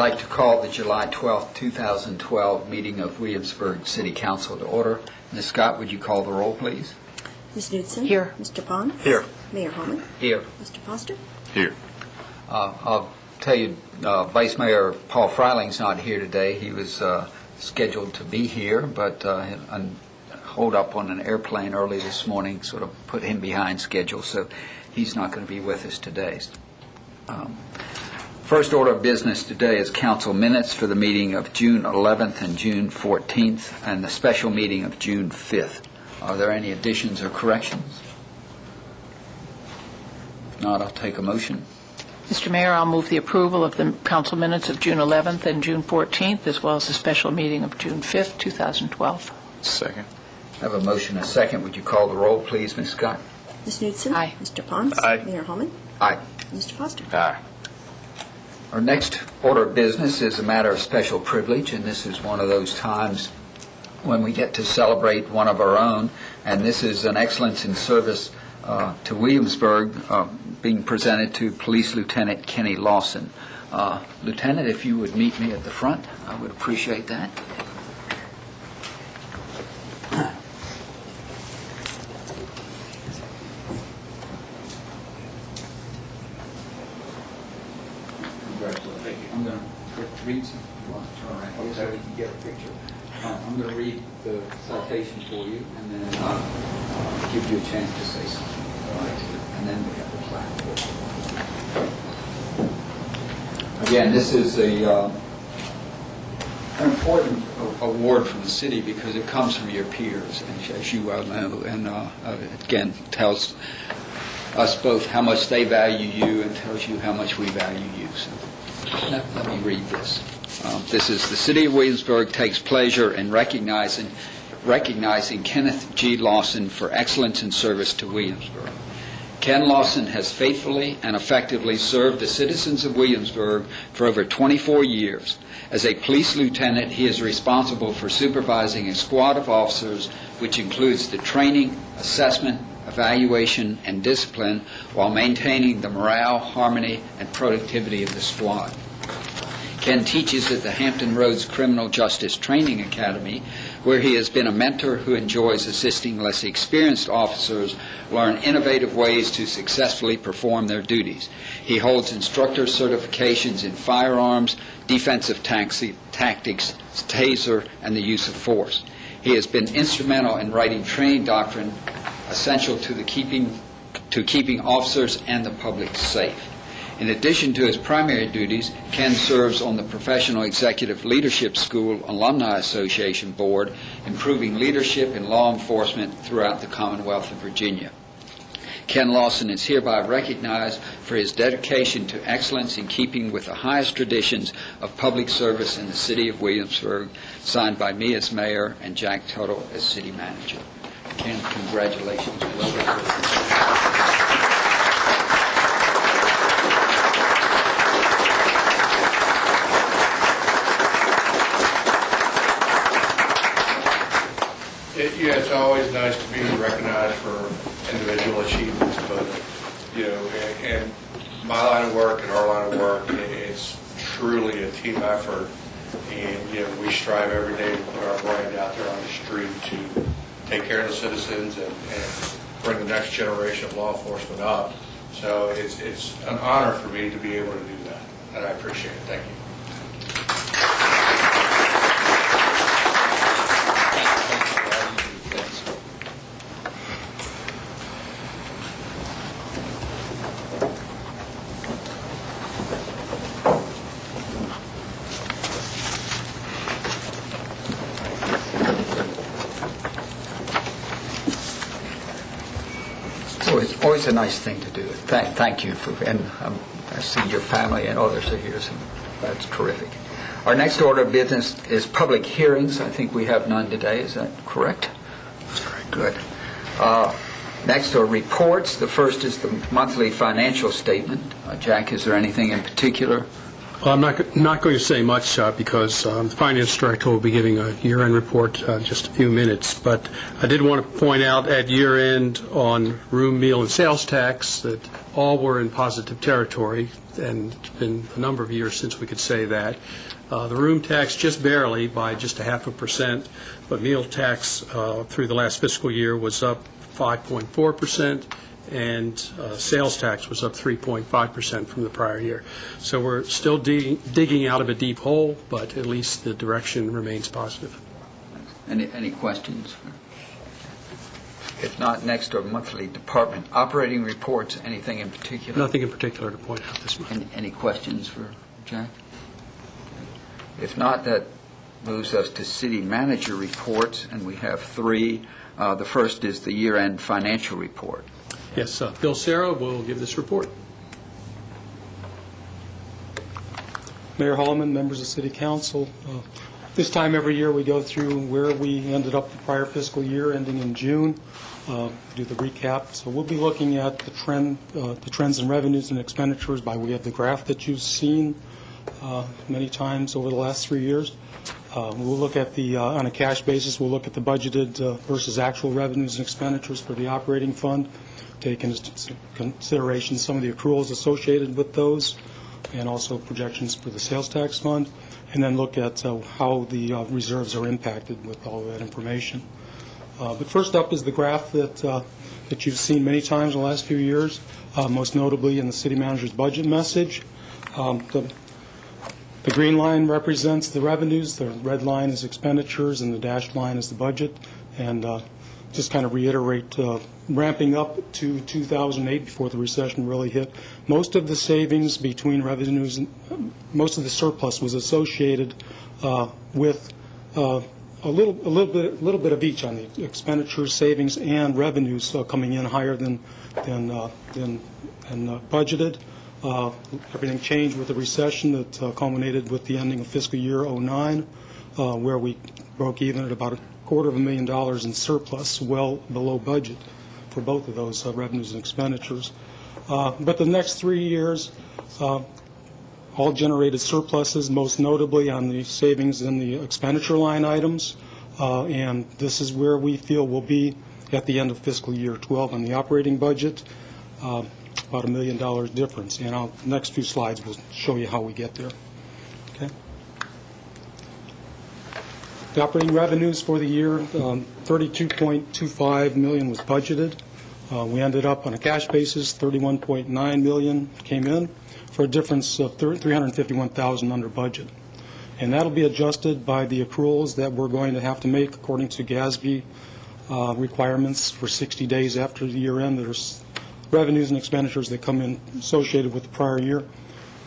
like to call the July 12th, 2012 meeting of Williamsburg City Council to order. Ms. Scott, would you call the roll, please? Ms. Knudsen? Here. Mr. Pond? Here. Mayor Holman? Here. Mr. Foster? Here. I'll tell you, Vice Mayor Paul Freiling's not here today. He was scheduled to be here, but hold up on an airplane early this morning sort of put him behind schedule, so he's not going to be with us today. First order of business today is council minutes for the meeting of June 11th and June 14th and the special meeting of June 5th. Are there any additions or corrections? If not, I'll take a motion. Mr. Mayor, I'll move the approval of the council minutes of June 11th and June 14th, as well as the special meeting of June 5th, 2012. Second. I have a motion and a second. Would you call the roll, please, Ms. Scott? Ms. Knudsen? Aye. Mr. Pond? Aye. Mayor Holman? Aye. Mr. Foster? Aye. Our next order of business is a matter of special privilege, and this is one of those times when we get to celebrate one of our own, and this is an excellence in service to Williamsburg being presented to Police Lieutenant Kenny Lawson. Lieutenant, if you would meet me at the front, I would appreciate that. I'm going to read some. So we can get a picture. I'm going to read the citation for you, and then give you a chance to say something. All right. And then we have the plaque. Again, this is an important award from the city because it comes from your peers, and as you well know, and again tells us both how much they value you and tells you how much we value you. So let me read this. This is the City of Williamsburg takes pleasure in recognizing Kenneth G. Lawson for excellence in service to Williamsburg. Ken Lawson has faithfully and effectively served the citizens of Williamsburg for over 24 years. As a police lieutenant, he is responsible for supervising a squad of officers, which includes the training, assessment, evaluation, and discipline, while maintaining the morale, harmony, and productivity of the squad. Ken teaches at the Hampton Roads Criminal Justice Training Academy, where he has been a mentor who enjoys assisting less experienced officers learn innovative ways to successfully perform their duties. He holds instructor certifications in firearms, defensive tactics, taser, and the use of force. He has been instrumental in writing training doctrine essential to keeping officers and the public safe. In addition to his primary duties, Ken serves on the Professional Executive Leadership School Alumni Association Board, improving leadership in law enforcement throughout the Commonwealth of Virginia. Ken Lawson is hereby recognized for his dedication to excellence in keeping with the highest traditions of public service in the City of Williamsburg, signed by me as mayor and Jack Tuttle as city manager. Ken, congratulations. It's always nice to be recognized for individual achievements, but in my line of work and our line of work, it's truly a team effort, and we strive every day to put our brand out there on the street to take care of the citizens and bring the next generation of law enforcement up. So it's an honor for me to be able to do that, and I appreciate it. Thank you. It's always a nice thing to do. Thank you for, and I see your family and others are here, so that's terrific. Our next order of business is public hearings. I think we have none today. Is that correct? That's correct. Good. Next are reports. The first is the monthly financial statement. Jack, is there anything in particular Well, I'm not going to say much because the finance director will be giving a year-end report in just a few minutes. But I did want to point out at year-end on room, meal, and sales tax that all were in positive territory, and it's been a number of years since we could say that. The room tax just barely by just 0.5%, but meal tax through the last fiscal year was up 5.4%. And sales tax was up 3.5% from the prior year. So we're still digging out of a deep hole, but at least the direction remains positive. Any questions? If not, next are monthly department operating reports. Anything in particular? Nothing in particular to point out this month. Any questions for Jack? If not, that moves us to city manager reports, and we have three. The first is the year-end financial report. Yes, Bill Serra will give this report. Mayor Holloman, members of City Council, this time every year we go through where we ended up the prior fiscal year ending in June, do the recap. So we'll be looking at the trends in revenues and expenditures by way of the graph that you've seen many times over the last 3 years. We'll look at on a cash basis, we'll look at the budgeted versus actual revenues and expenditures for the operating fund, take into consideration some of the accruals associated with those, and also projections for the sales tax fund, and then look at how the reserves are impacted with all of that information. But first up is the graph that you've seen many times in the last few years, most notably in the city manager's budget message. The green line represents the revenues, the red line is expenditures, and the dashed line is the budget. And just kind of reiterate, ramping up to 2008 before the recession really hit, most of the savings between revenues, most of the surplus was associated with a little bit of each on the expenditures, savings, and revenues coming in higher than budgeted. Everything changed with the recession that culminated with the ending of fiscal year 09, where we broke even at about $250,000 in surplus, well below budget for both of those revenues and expenditures. But the next 3 years all generated surpluses, most notably on the savings and the expenditure line items, and this is where we feel we'll be at the end of fiscal year 12 on the operating budget, about $1 million difference. And the next few slides will show you how we get there. Okay. The operating revenues for the year, $32.25 million was budgeted. We ended up on a cash basis, $31.9 million came in, for a difference of $351,000 under budget. And that'll be adjusted by the accruals that we're going to have to make according to GASB requirements for 60 days after the year end. There's revenues and expenditures that come in associated with the prior year.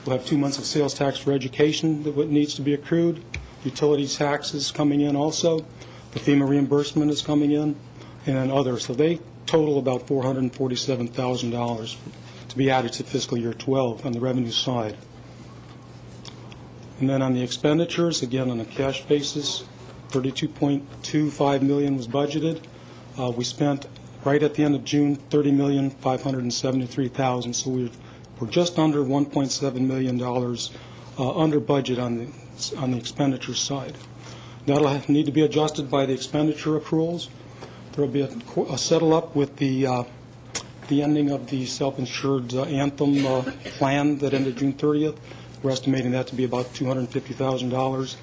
We'll have 2 months of sales tax for education that needs to be accrued. Utilities taxes coming in also. The FEMA reimbursement is coming in, and then others. So they total about $447,000 to be added to fiscal year 12 on the revenue side. And then on the expenditures, again on a cash basis, $32.25 million was budgeted. We spent right at the end of June $30,573,000, so we're just under $1.7 million under budget on the expenditure side. That'll need to be adjusted by the expenditure accruals. There will be a settle up with the ending of the self-insured Anthem plan that ended June 30th. We're estimating that to be about $250,000.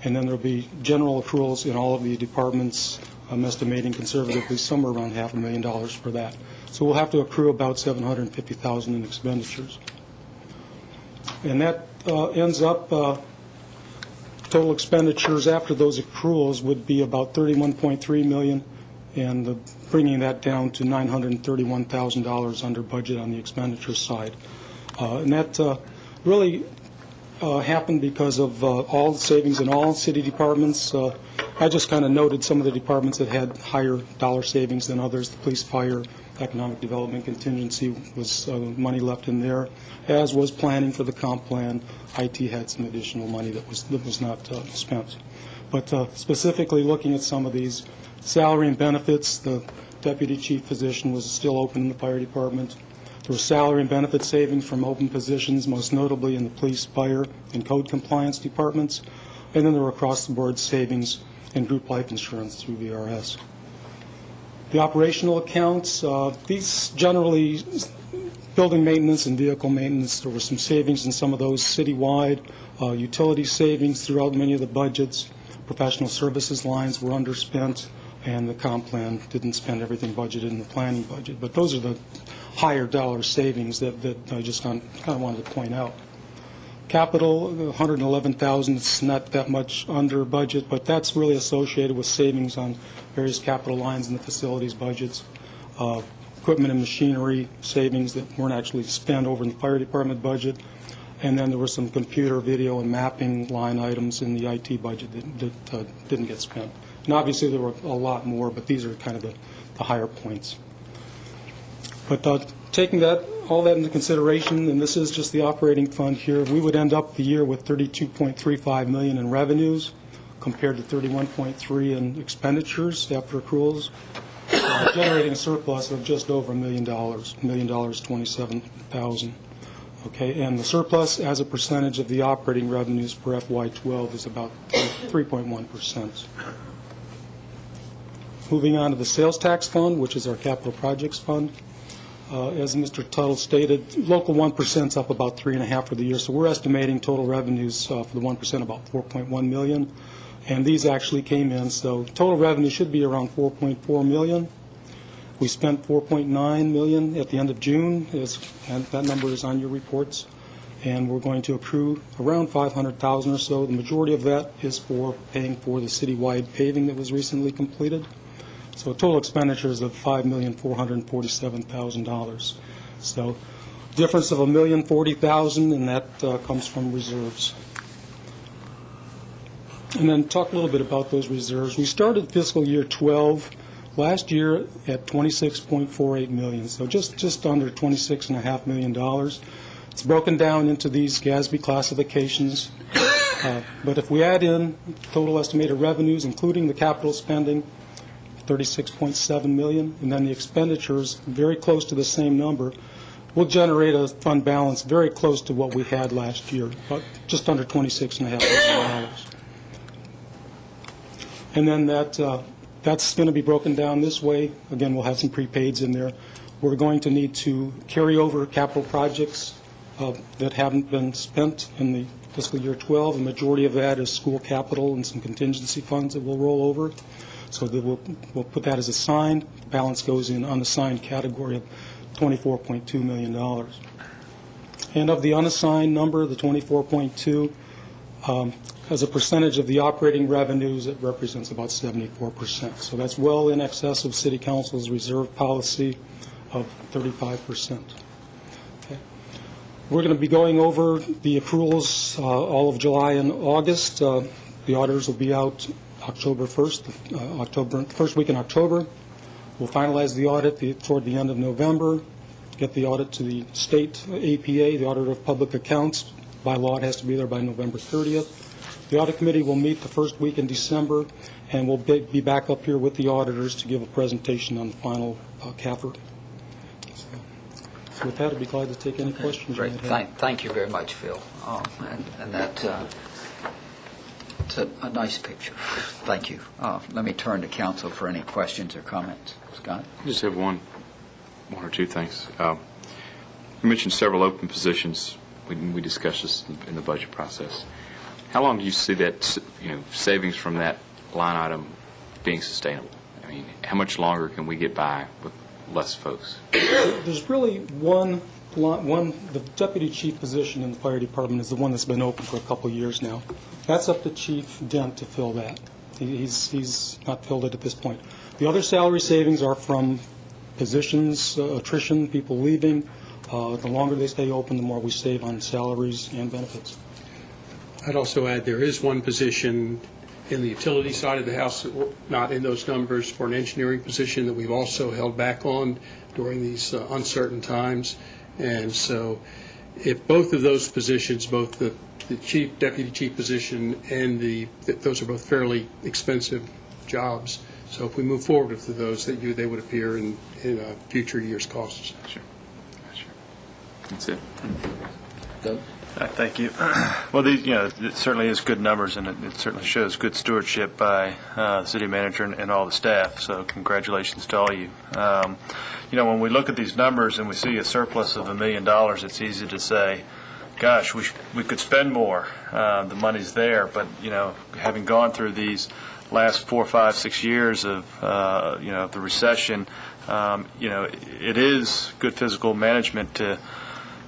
And then there will be general accruals in all of the departments. I'm estimating conservatively somewhere around $500,000 for that. So we'll have to accrue about $750,000 in expenditures. And that ends up, total expenditures after those accruals would be about $31.3 million, and bringing that down to $931,000 under budget on the expenditure side. And that really happened because of all the savings in all city departments. I just kind of noted some of the departments that had higher dollar savings than others. The police, fire, economic development contingency was money left in there, as was planning for the comp plan. IT had some additional money that was not spent. But specifically looking at some of these, salary and benefits, the deputy chief physician was still open in the fire department. There were salary and benefit savings from open positions, most notably in the police, fire, and code compliance departments. And then there were across-the-board savings in group life insurance through VRS. The operational accounts, these generally, building maintenance and vehicle maintenance, there were some savings in some of those citywide, utility savings throughout many of the budgets. Professional services lines were underspent, and the comp plan didn't spend everything budgeted in the planning budget. But those are the higher dollar savings that I just kind of wanted to point out. Capital, $111,000, it's not that much under budget, but that's really associated with savings on various capital lines in the facilities budgets. Equipment and machinery savings that weren't actually spent over in the fire department budget. And then there were some computer, video, and mapping line items in the IT budget that didn't get spent. And obviously there were a lot more, but these are kind of the higher points. But taking all that into consideration, and this is just the operating fund here, we would end up the year with $32.35 million in revenues compared to $31.3 in expenditures after accruals, generating a surplus of just over $1 million, $1,027,000. Okay, and the surplus as a percentage of the operating revenues for FY12 is about 3.1%. Moving on to the sales tax fund, which is our capital projects fund. As Mr. Tuttle stated, local 1% is up about 3.5% for the year, so we're estimating total revenues for the 1% about $4.1 million, and these actually came in, so total revenue should be around $4.4 million. We spent $4.9 million at the end of June, and that number is on your reports, and we're going to accrue around $500,000 or so. The majority of that is for paying for the citywide paving that was recently completed. So total expenditures of $5,447,000. So difference of $1,040,000, and that comes from reserves. And then talk a little bit about those reserves. We started fiscal year 12 last year at $26.48 million, so just under $26.5 million. It's broken down into these GASB classifications. But if we add in total estimated revenues, including the capital spending, $36.7 million, and then the expenditures very close to the same number, we'll generate a fund balance very close to what we had last year, about just under $26.5 million. And then that's going to be broken down this way. Again, we'll have some prepaids in there. We're going to need to carry over capital projects that haven't been spent in the fiscal year 12. The majority of that is school capital and some contingency funds that will roll over. So that we'll put that as assigned. The balance goes in unassigned category of $24.2 million. And of the unassigned number, the 24.2, as a percentage of the operating revenues, it represents about 74%. So that's well in excess of City Council's reserve policy of 35%. Okay. We're going to be going over the accruals all of July and August. The auditors will be out October 1st, first week in October. We'll finalize the audit toward the end of November, get the audit to the state APA, the Auditor of Public Accounts. By law, it has to be there by November 30th. The audit committee will meet the first week in December, and we'll be back up here with the auditors to give a presentation on the final CAFR. So with that, I'd be glad to take any questions. Great. Thank you very much, Phil. And that it's a nice picture. Thank you. Let me turn to council for any questions or comments. Scott? I just have one or two things. You mentioned several open positions. We discussed this in the budget process. How long do you see that savings from that line item being sustainable? I mean, how much longer can we get by with less folks? There's really one. The deputy chief position in the fire department is the one that's been open for a couple of years now. That's up to Chief Dent to fill that. He's not filled it at this point. The other salary savings are from positions, attrition, people leaving. The longer they stay open, the more we save on salaries and benefits. I'd also add there is one position in the utility side of the house, not in those numbers, for an engineering position that we've also held back on during these uncertain times. And so if both of those positions, both the deputy chief position and those are both fairly expensive jobs. So if we move forward with those, they would appear in future years' costs. Sure. That's it. Doug? Thank you. Well, it certainly is good numbers, and it certainly shows good stewardship by the city manager and all the staff. So, congratulations to all of you. When we look at these numbers and we see a surplus of $1 million, it's easy to say, "Gosh, we could spend more. The money's there." But having gone through these last 4, 5, 6 years of the recession, it is good fiscal management to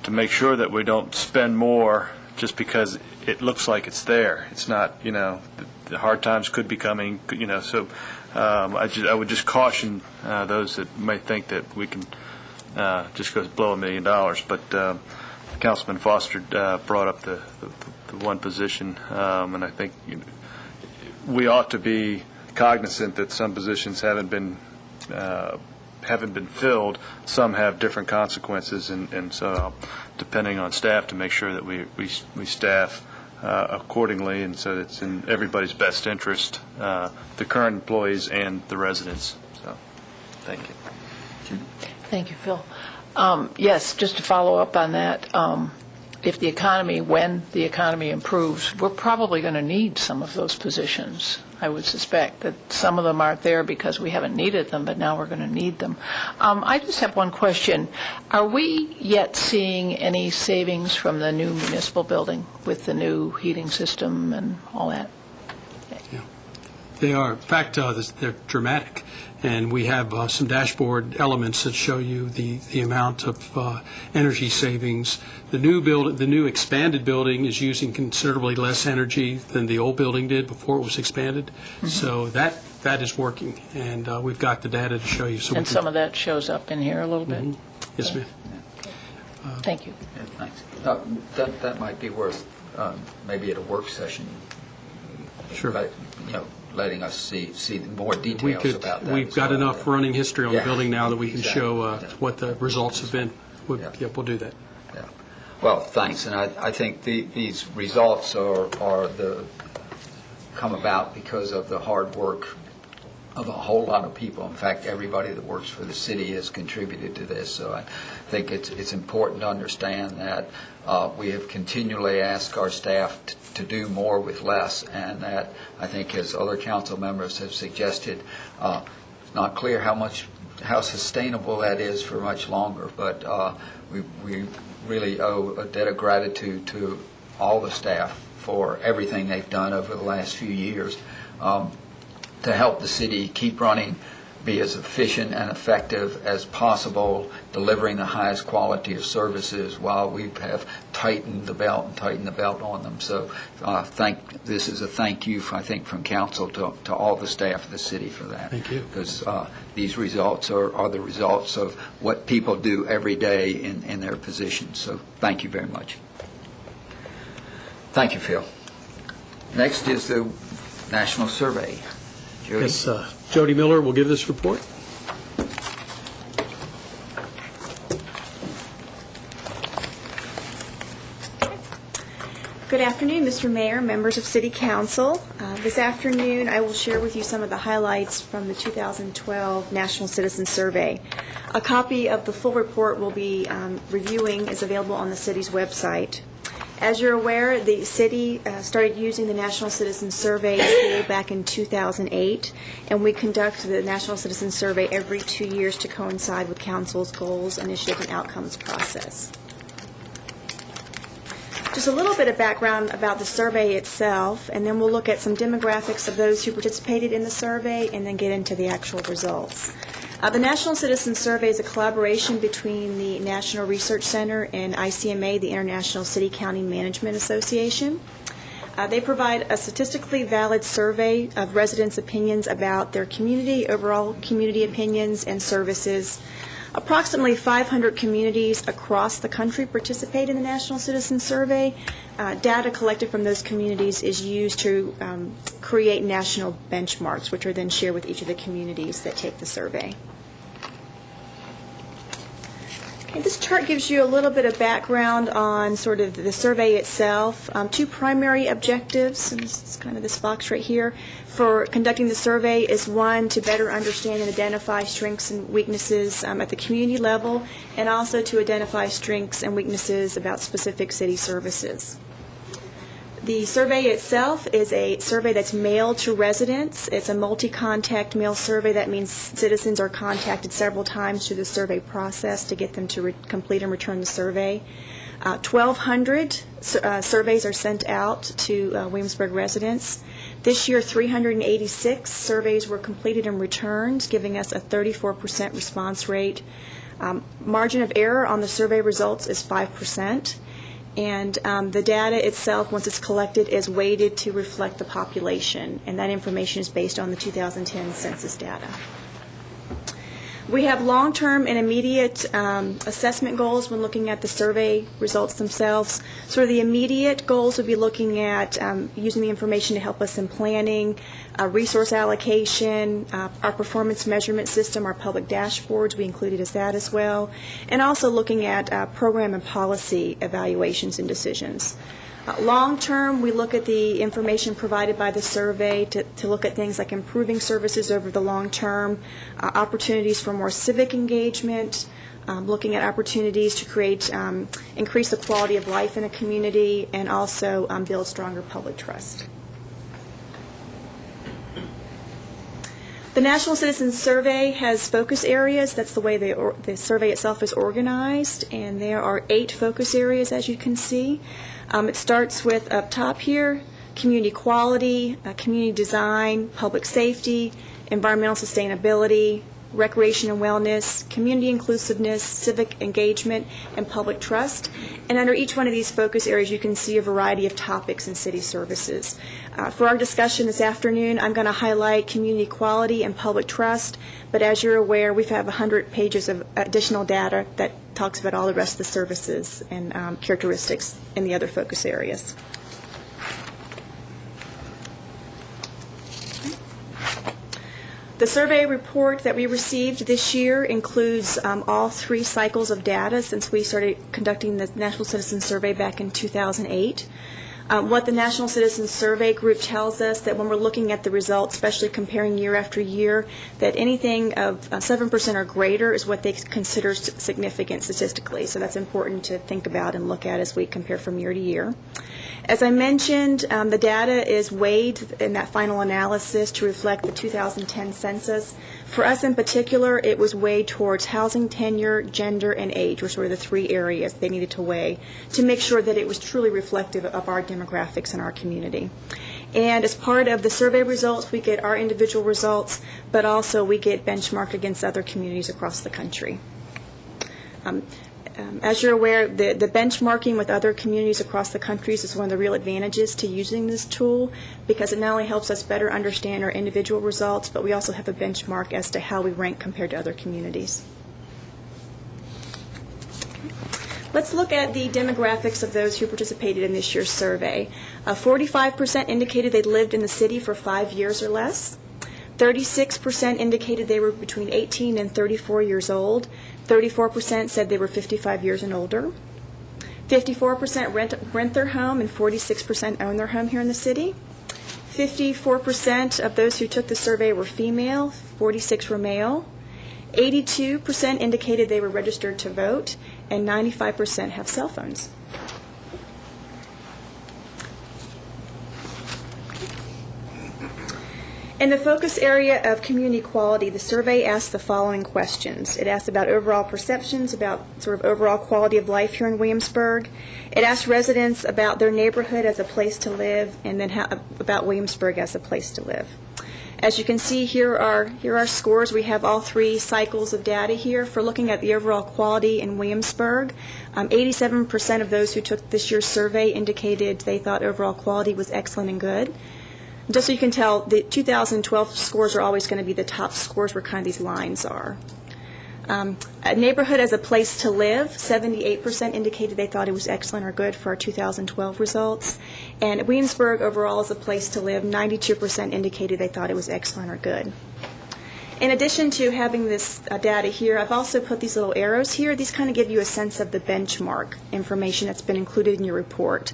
make sure that we don't spend more just because it looks like it's there. It's not, the hard times could be coming, so I would just caution those that may think that we can just go blow $1 million. But Councilman Foster brought up the one position, and I think we ought to be cognizant that some positions haven't been filled. Some have different consequences, and so depending on staff to make sure that we staff accordingly, and so it's in everybody's best interest, the current employees and the residents. So, thank you. Thank you, Phil. Yes, just to follow up on that, when the economy improves, we're probably going to need some of those positions. I would suspect that some of them aren't there because we haven't needed them, but now we're going to need them. I just have one question. Are we yet seeing any savings from the new municipal building with the new heating system and all that? Yeah. They are. In fact, they're dramatic. And we have some dashboard elements that show you the amount of energy savings. The new expanded building is using considerably less energy than the old building did before it was expanded. Mm-hmm. So that is working, and we've got the data to show you. So and some of that shows up in here a little bit? Mm-hmm. Yes, ma'am. Thank you. Yeah, thanks. That might be worth maybe at a work session. Sure. But, letting us see more details about that. We've got enough running history on the building now that we can exactly. show what the results have been. We'll do that. Yeah. Well, thanks. And I think these results come about because of the hard work of a whole lot of people. In fact, everybody that works for the city has contributed to this. So I think it's important to understand that we have continually asked our staff to do more with less, and that I think, as other council members have suggested, it's not clear how sustainable that is for much longer. But we really owe a debt of gratitude to all the staff for everything they've done over the last few years to help the city keep running, be as efficient and effective as possible, delivering the highest quality of services while we have tightened the belt on them. So this is a thank you, I think, from council to all the staff of the city for that. Thank you. Because these results are the results of what people do every day in their positions. So thank you very much. Thank you, Phil. Next is the national survey. Jody? Yes, Jody Miller will give this report. Good afternoon, Mr. Mayor, members of City Council. This afternoon, I will share with you some of the highlights from the 2012 National Citizen Survey. A copy of the full report we'll be reviewing is available on the city's website. As you're aware, the city started using the National Citizen Survey tool back in 2008, and we conduct the National Citizen Survey every 2 years to coincide with Council's goals, initiative, and outcomes process. Just a little bit of background about the survey itself, and then we'll look at some demographics of those who participated in the survey, and then get into the actual results. The National Citizen Survey is a collaboration between the National Research Center and ICMA, the International City County Management Association. They provide a statistically valid survey of residents' opinions about their community, overall community opinions and services. Approximately 500 communities across the country participate in the National Citizen Survey. Data collected from those communities is used to create national benchmarks, which are then shared with each of the communities that take the survey. Okay, this chart gives you a little bit of background on sort of the survey itself. Two primary objectives, and this is kind of this box right here, for conducting the survey is one, to better understand and identify strengths and weaknesses at the community level, and also to identify strengths and weaknesses about specific city services. The survey itself is a survey that's mailed to residents. It's a multi-contact mail survey. That means citizens are contacted several times through the survey process to get them to complete and return the survey. 1,200 surveys are sent out to Williamsburg residents. This year, 386 surveys were completed and returned, giving us a 34% response rate. Margin of error on the survey results is 5%. And the data itself, once it's collected, is weighted to reflect the population, and that information is based on the 2010 census data. We have long-term and immediate assessment goals when looking at the survey results themselves. Sort of the immediate goals would be looking at using the information to help us in planning, resource allocation, our performance measurement system, our public dashboards, we included as that as well, and also looking at program and policy evaluations and decisions. Long-term, we look at the information provided by the survey to look at things like improving services over the long term, opportunities for more civic engagement, looking at opportunities to create, increase the quality of life in a community, and also build stronger public trust. The National Citizens Survey has focus areas. That's the way the survey itself is organized, and there are 8 focus areas, as you can see. It starts with, up top here, community quality, community design, public safety, environmental sustainability, recreation and wellness, community inclusiveness, civic engagement, and public trust. And under each one of these focus areas, you can see a variety of topics in city services. For our discussion this afternoon, I'm going to highlight community quality and public trust, but as you're aware, we have 100 pages of additional data that talks about all the rest of the services and characteristics in the other focus areas. The survey report that we received this year includes all 3 cycles of data since we started conducting the National Citizen Survey back in 2008. What the National Citizen Survey Group tells us that when we're looking at the results, especially comparing year after year, that anything of 7% or greater is what they consider significant statistically. So that's important to think about and look at as we compare from year to year. As I mentioned, the data is weighed in that final analysis to reflect the 2010 census. For us in particular, it was weighed towards housing, tenure, gender, and age, which were the 3 areas they needed to weigh to make sure that it was truly reflective of our demographics in our community. And as part of the survey results, we get our individual results, but also we get benchmarked against other communities across the country. As you're aware, the benchmarking with other communities across the country is one of the real advantages to using this tool, because it not only helps us better understand our individual results, but we also have a benchmark as to how we rank compared to other communities. Let's look at the demographics of those who participated in this year's survey. 45% indicated they lived in the city for 5 years or less. 36% indicated they were between 18 and 34 years old. 34% said they were 55 years and older. 54% rent their home, and 46% own their home here in the city. 54% of those who took the survey were female, 46% were male. 82% indicated they were registered to vote, and 95% have cell phones. In the focus area of community quality, the survey asked the following questions. It asked about overall perceptions, about sort of overall quality of life here in Williamsburg. It asked residents about their neighborhood as a place to live, and then about Williamsburg as a place to live. As you can see, here are scores. We have all 3 cycles of data here for looking at the overall quality in Williamsburg. 87% of those who took this year's survey indicated they thought overall quality was excellent and good. Just so you can tell, the 2012 scores are always going to be the top scores where kind of these lines are. A neighborhood as a place to live, 78% indicated they thought it was excellent or good for our 2012 results. And Williamsburg overall as a place to live, 92% indicated they thought it was excellent or good. In addition to having this data here, I've also put these little arrows here. These kind of give you a sense of the benchmark information that's been included in your report.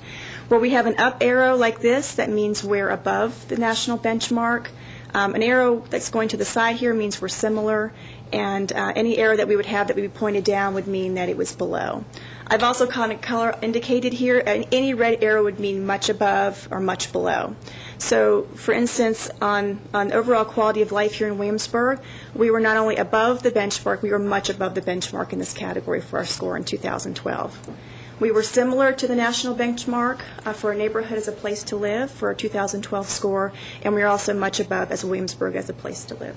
Where we have an up arrow like this, that means we're above the national benchmark. An arrow that's going to the side here means we're similar, and any arrow that we would have that would be pointed down would mean that it was below. I've also kind of color indicated here, and any red arrow would mean much above or much below. So, for instance, on overall quality of life here in Williamsburg, we were not only above the benchmark, we were much above the benchmark in this category for our score in 2012. We were similar to the national benchmark for a neighborhood as a place to live for our 2012 score, and we are also much above as Williamsburg as a place to live.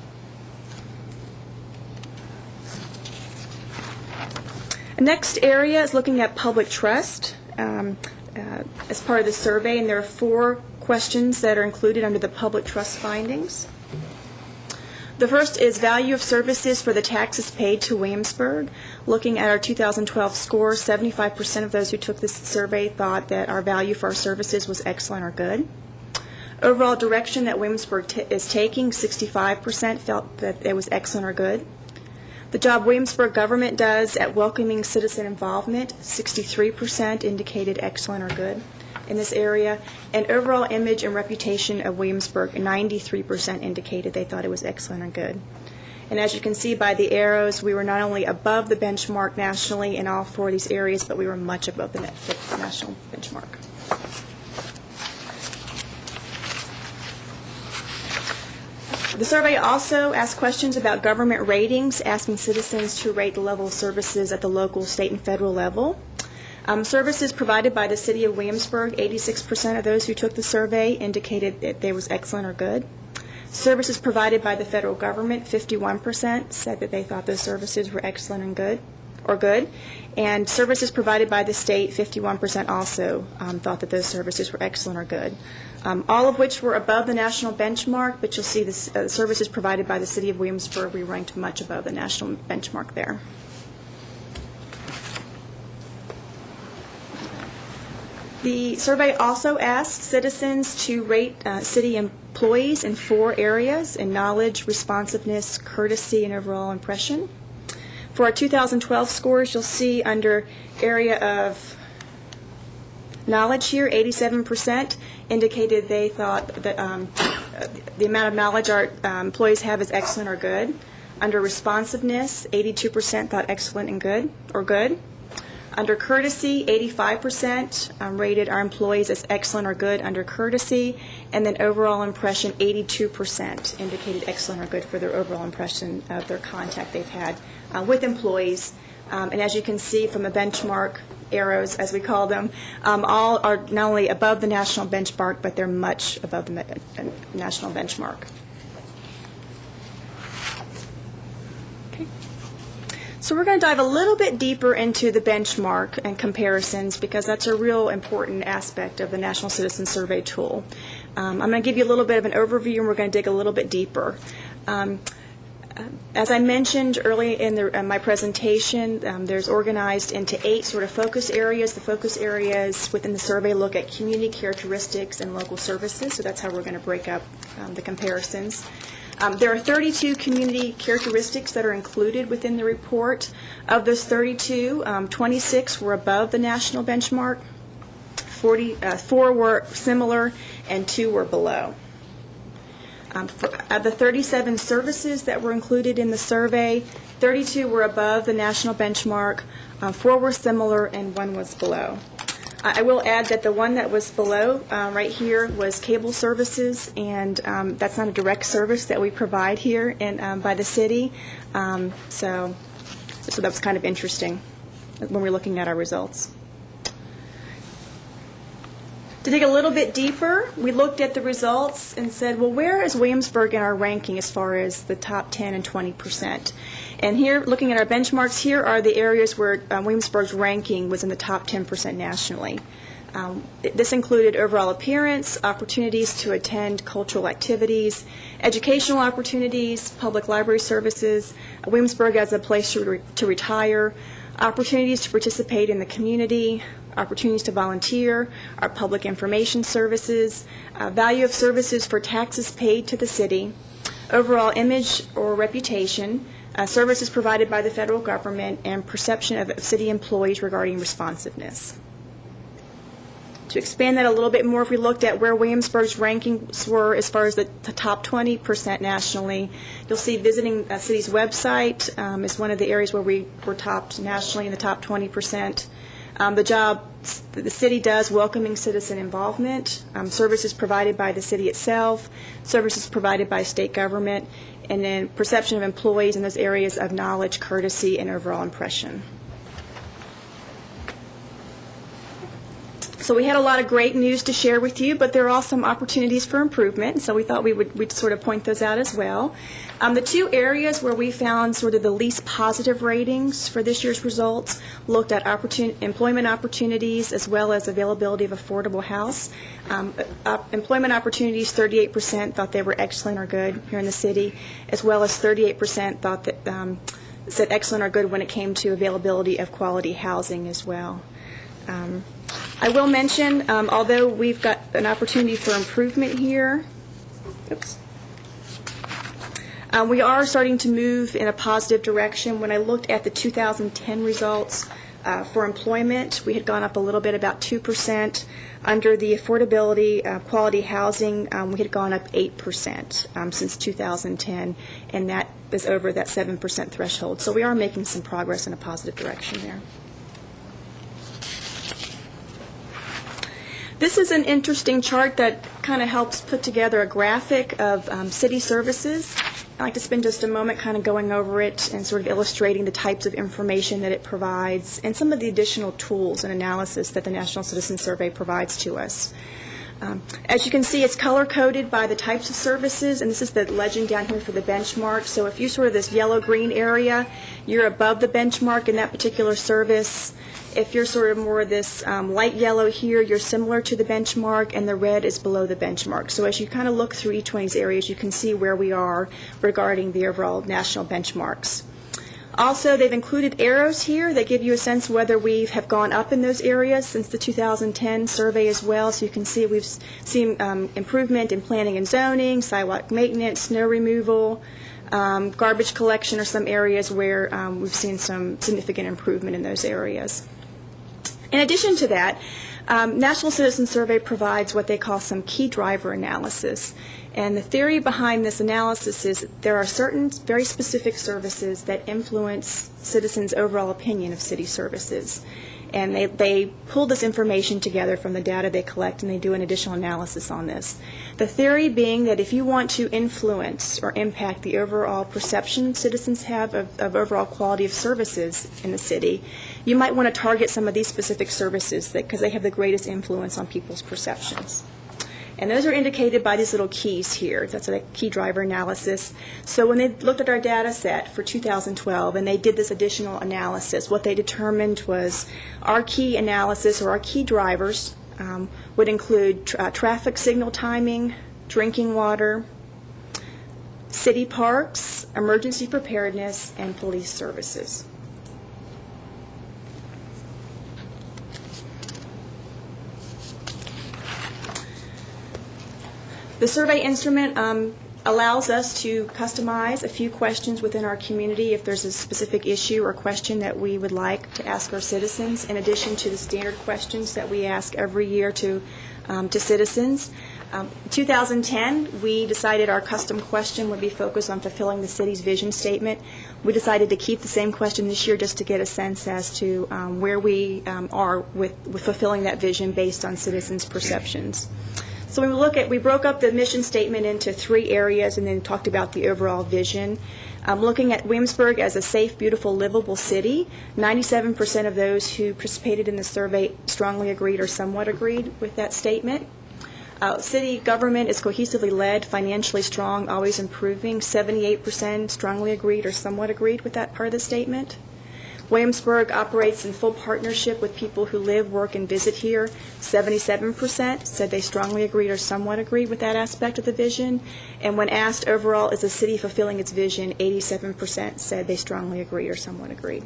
The next area is looking at public trust as part of the survey, and there are 4 questions that are included under the public trust findings. The first is value of services for the taxes paid to Williamsburg. Looking at our 2012 score, 75% of those who took this survey thought that our value for our services was excellent or good. Overall direction that Williamsburg is taking, 65% felt that it was excellent or good. The job Williamsburg government does at welcoming citizen involvement, 63% indicated excellent or good in this area. And overall image and reputation of Williamsburg, 93% indicated they thought it was excellent or good. And as you can see by the arrows, we were not only above the benchmark nationally in all 4 of these areas, but we were much above the national benchmark. The survey also asked questions about government ratings, asking citizens to rate the level of services at the local, state, and federal level. Services provided by the City of Williamsburg, 86% of those who took the survey indicated that they was excellent or good. Services provided by the federal government, 51% said that they thought those services were excellent and good, or good. And services provided by the state, 51% also thought that those services were excellent or good. All of which were above the national benchmark, but you'll see the services provided by the City of Williamsburg, we ranked much above the national benchmark there. The survey also asked citizens to rate city employees in 4 areas: in knowledge, responsiveness, courtesy, and overall impression. For our 2012 scores, you'll see under area of knowledge here, 87% indicated they thought that the amount of knowledge our employees have is excellent or good. Under responsiveness, 82% thought excellent and good or good. Under courtesy, 85% rated our employees as excellent or good under courtesy. And then overall impression, 82% indicated excellent or good for their overall impression of their contact they've had with employees. And as you can see from the benchmark arrows, as we call them, all are not only above the national benchmark, but they're much above the national benchmark. Okay. So we're going to dive a little bit deeper into the benchmark and comparisons, because that's a real important aspect of the National Citizen Survey tool. I'm going to give you a little bit of an overview, and we're going to dig a little bit deeper. As I mentioned early in my presentation, there's organized into 8 sort of focus areas. The focus areas within the survey look at community characteristics and local services, so that's how we're going to break up the comparisons. There are 32 community characteristics that are included within the report. Of those 32, 26 were above the national benchmark, 4 were similar, and 2 were below. Of the 37 services that were included in the survey, 32 were above the national benchmark, 4 were similar, and 1 was below. I will add that the one that was below right here was cable services, and that's not a direct service that we provide here by the city. So that was kind of interesting when we're looking at our results. To dig a little bit deeper, we looked at the results and said, well, where is Williamsburg in our ranking as far as the top 10 and 20%? And here, looking at our benchmarks, here are the areas where Williamsburg's ranking was in the top 10% nationally. This included overall appearance, opportunities to attend cultural activities, educational opportunities, public library services, Williamsburg as a place to retire, opportunities to participate in the community, opportunities to volunteer, our public information services, value of services for taxes paid to the city, overall image or reputation, services provided by the federal government, and perception of city employees regarding responsiveness. To expand that a little bit more, if we looked at where Williamsburg's rankings were as far as the top 20% nationally, you'll see visiting a city's website is one of the areas where we were topped nationally in the top 20%. The job the city does, welcoming citizen involvement, services provided by the city itself, services provided by state government, and then perception of employees in those areas of knowledge, courtesy, and overall impression. So we had a lot of great news to share with you, but there are also some opportunities for improvement, so we thought we'd sort of point those out as well. The two areas where we found sort of the least positive ratings for this year's results looked at employment opportunities as well as availability of affordable house. Employment opportunities, 38% thought they were excellent or good here in the city, as well as 38% thought that said excellent or good when it came to availability of quality housing as well. I will mention, although we've got an opportunity for improvement here, we are starting to move in a positive direction. When I looked at the 2010 results for employment, we had gone up a little bit, about 2%. Under the affordability, quality housing, we had gone up 8% since 2010, and that is over that 7% threshold. So we are making some progress in a positive direction there. This is an interesting chart that kind of helps put together a graphic of city services. I'd like to spend just a moment kind of going over it and sort of illustrating the types of information that it provides and some of the additional tools and analysis that the National Citizen Survey provides to us. As you can see, it's color-coded by the types of services, and this is the legend down here for the benchmark. So if you sort of this yellow-green area, you're above the benchmark in that particular service. If you're sort of more this light yellow here, you're similar to the benchmark, and the red is below the benchmark. So as you kind of look through each one of these areas, you can see where we are regarding the overall national benchmarks. Also, they've included arrows here that give you a sense whether we have gone up in those areas since the 2010 survey as well. So you can see we've seen improvement in planning and zoning, sidewalk maintenance, snow removal, garbage collection are some areas where we've seen some significant improvement in those areas. In addition to that, National Citizen Survey provides what they call some key driver analysis. And the theory behind this analysis is there are certain very specific services that influence citizens' overall opinion of city services. And they pull this information together from the data they collect, and they do an additional analysis on this. The theory being that if you want to influence or impact the overall perception citizens have of overall quality of services in the city, you might want to target some of these specific services because they have the greatest influence on people's perceptions. And those are indicated by these little keys here. That's a key driver analysis. So when they looked at our data set for 2012 and they did this additional analysis, what they determined was our key analysis or our key drivers would include traffic signal timing, drinking water, city parks, emergency preparedness, and police services. The survey instrument allows us to customize a few questions within our community if there's a specific issue or question that we would like to ask our citizens, in addition to the standard questions that we ask every year to citizens. In 2010, we decided our custom question would be focused on fulfilling the city's vision statement. We decided to keep the same question this year just to get a sense as to where we are with fulfilling that vision based on citizens' perceptions. So when we broke up the mission statement into 3 areas and then talked about the overall vision. Looking at Williamsburg as a safe, beautiful, livable city, 97% of those who participated in the survey strongly agreed or somewhat agreed with that statement. City government is cohesively led, financially strong, always improving, 78% strongly agreed or somewhat agreed with that part of the statement. Williamsburg operates in full partnership with people who live, work, and visit here. 77% said they strongly agreed or somewhat agreed with that aspect of the vision. And when asked overall, is the city fulfilling its vision, 87% said they strongly agreed or somewhat agreed.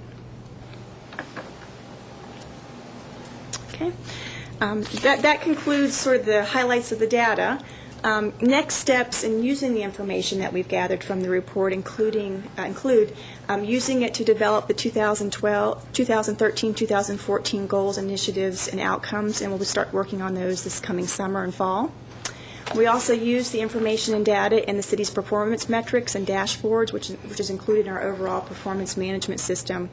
Okay. That concludes sort of the highlights of the data. Next steps in using the information that we've gathered from the report include using it to develop the 2013-2014 goals, initiatives, and outcomes, and we'll start working on those this coming summer and fall. We also use the information and data in the city's performance metrics and dashboards, which is included in our overall performance management system.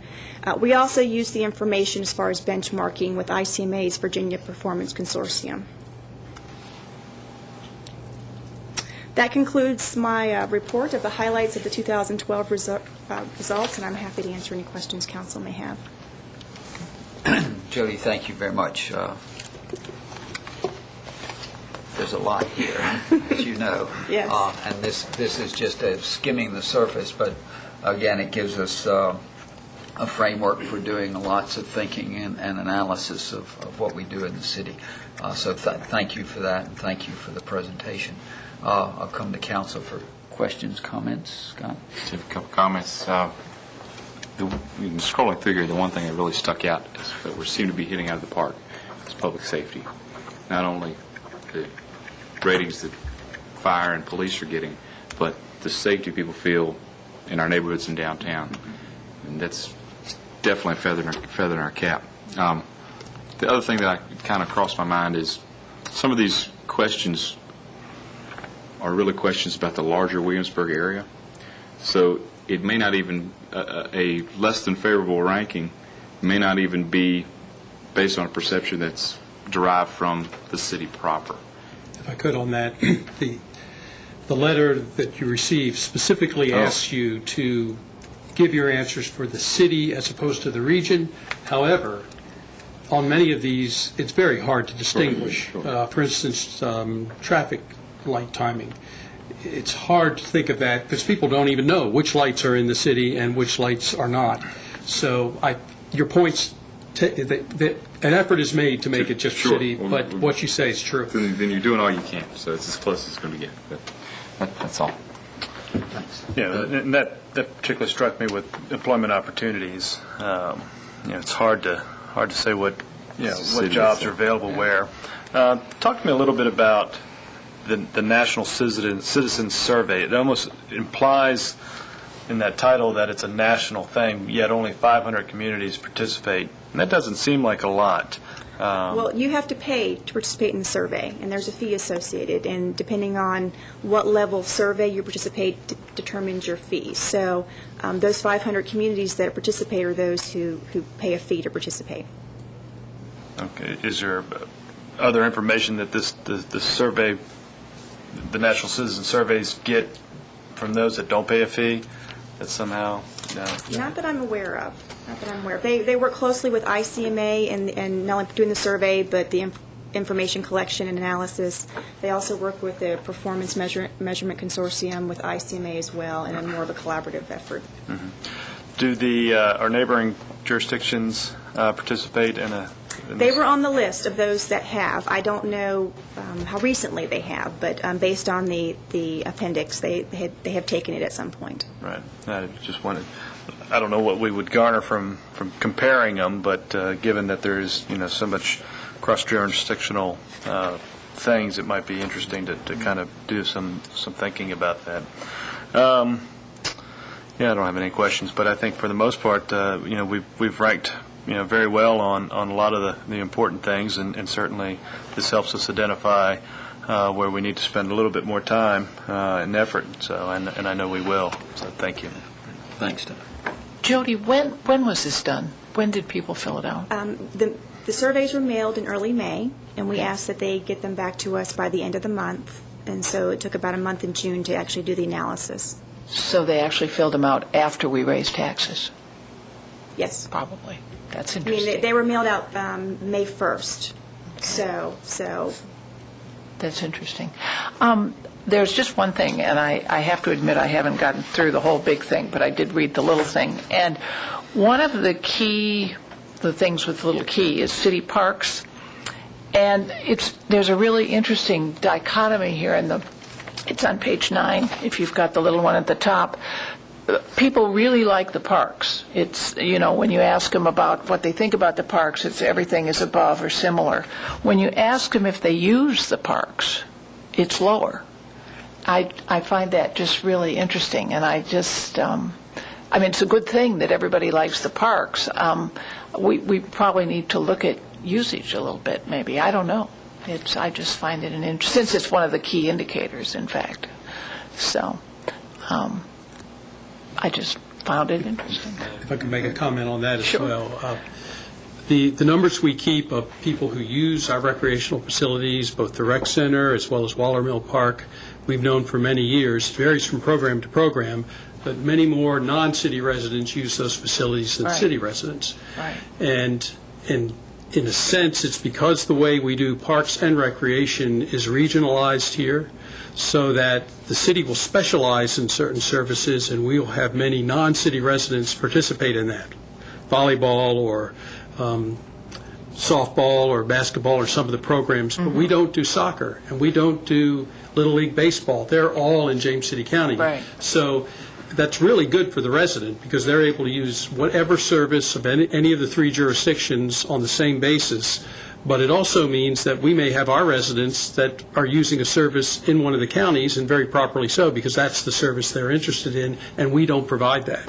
We also use the information as far as benchmarking with ICMA's Virginia Performance Consortium. That concludes my report of the highlights of the 2012 results, and I'm happy to answer any questions council may have. Jody, thank you very much. There's a lot here, as you know. Yes. And this is just skimming the surface, but again, it gives us a framework for doing lots of thinking and analysis of what we do in the city. So thank you for that, and thank you for the presentation. I'll come to council for questions, comments. Scott? Just have a couple comments. Scrolling through here, the one thing that really stuck out is that we seem to be hitting out of the park is public safety. Not only the ratings that fire and police are getting, but the safety people feel in our neighborhoods and downtown. And that's definitely a feather in our cap. The other thing that kind of crossed my mind is some of these questions are really questions about the larger Williamsburg area. So it may not even, a less than favorable ranking may not even be based on a perception that's derived from the city proper. If I could on that, the letter that you received specifically asks you to give your answers for the city as opposed to the region. However, on many of these, it's very hard to distinguish. For instance, traffic light timing. It's hard to think of that because people don't even know which lights are in the city and which lights are not. So your points, an effort is made to make it just city, but what you say is true. Then you're doing all you can, so it's as close as it's going to get. But that's all. Thanks. Yeah, and that particularly struck me with employment opportunities. It's hard to say what jobs are available where. Talk to me a little bit about the National Citizen Survey. It almost implies in that title that it's a national thing, yet only 500 communities participate. And that doesn't seem like a lot. Well, you have to pay to participate in the survey, and there's a fee associated, and depending on what level of survey you participate determines your fee. So those 500 communities that participate are those who pay a fee to participate. Okay. Is there other information that the survey, the National Citizen Surveys, get from those that don't pay a fee? That somehow, no. Not that I'm aware of. Not that I'm aware of. They work closely with ICMA and not only doing the survey, but the information collection and analysis. They also work with the Performance Measurement Consortium with ICMA as well, and more of a collaborative effort. Mm-hmm. Do our neighboring jurisdictions participate in a? They were on the list of those that have. I don't know how recently they have, but based on the appendix, they have taken it at some point. Right. I just wanted. I don't know what we would garner from comparing them, but given that there's so much cross-jurisdictional things, it might be interesting to kind of do some thinking about that. I don't have any questions, but I think for the most part, we've ranked very well on a lot of the important things, and certainly this helps us identify where we need to spend a little bit more time and effort. So, and I know we will. So, thank you. Thanks, Doug. Jody, when was this done? When did people fill it out? The surveys were mailed in early May, and we asked that they get them back to us by the end of the month. And so it took about a month in June to actually do the analysis. So they actually filled them out after we raised taxes? Yes. Probably. That's I interesting. mean, they were mailed out May 1st. Okay. So. That's interesting. There's just one thing, and I have to admit I haven't gotten through the whole big thing, but I did read the little thing. And one of the things with little key is city parks. And there's a really interesting dichotomy here it's on page 9, if you've got the little one at the top. People really like the parks. It's, when you ask them about what they think about the parks, it's everything is above or similar. When you ask them if they use the parks, it's lower. I find that just really interesting, and I just, I mean, it's a good thing that everybody likes the parks. We probably need to look at usage a little bit, maybe. I don't know. I just find it since it's one of the key indicators, in fact. So I just found it interesting. If I could make a comment on that as Sure. well. The numbers we keep of people who use our recreational facilities, both the rec center as well as Waller Mill Park, we've known for many years. It varies from program to program, but many more non-city residents use those facilities than Right. city residents. Right. And in a sense, it's because the way we do parks and recreation is regionalized here, so that the city will specialize in certain services, and we will have many non-city residents participate in that. Volleyball or softball or basketball or some of the programs, but we don't do soccer, and we don't do Little League Baseball. They're all in James City County. Right. So that's really good for the resident, because they're able to use whatever service of any of the three jurisdictions on the same basis. But it also means that we may have our residents that are using a service in one of the counties, and very properly so, because that's the service they're interested in, and we don't provide that.